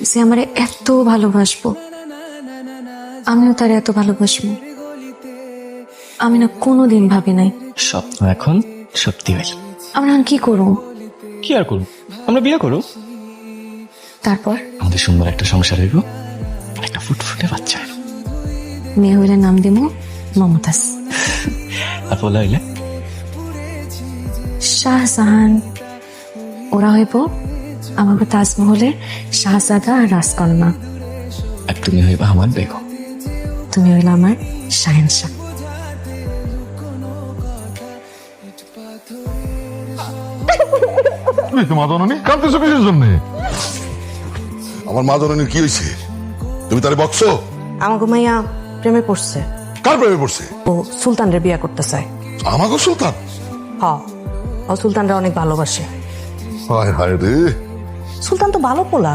যে আমারে এত ভালোবাসবো, আমিও তার এত ভালোবাসবো। আমি না কোনোদিন ভাবি নাই। স্বপ্ন এখন সত্যি হইল। আমরা এখন কি করব? কি আর করব, আমরা বিয়ে করব, তারপর আমাদের সুন্দর একটা সংসার হইব, আর একটা ফুটফুটে বাচ্চা হইব। মেয়ে হইলে নাম দিব মমতাজ। আর বলা হইলে শাহজাহান। ওরা হইব আমাকে তাজমহলের শাহজাদা আর রাজকন্যা। আর তুমি হইবা আমার বেগম। তুমি হইলে আমার শাহেনশাহ। মা জননী কাঁদতেছো কিসের জন্য? আমার মা জননীর কি হয়েছে? তুমি তারে বকছো? আমাকে মাইয়া প্রেমে পড়ছে। কার প্রেমে পড়ছে? ও সুলতানরে বিয়া করতে চায়। আমাকে সুলতান? হ, ও সুলতানরা অনেক ভালোবাসে। হায় হায় রে। সুলতান তো ভালো পোলা।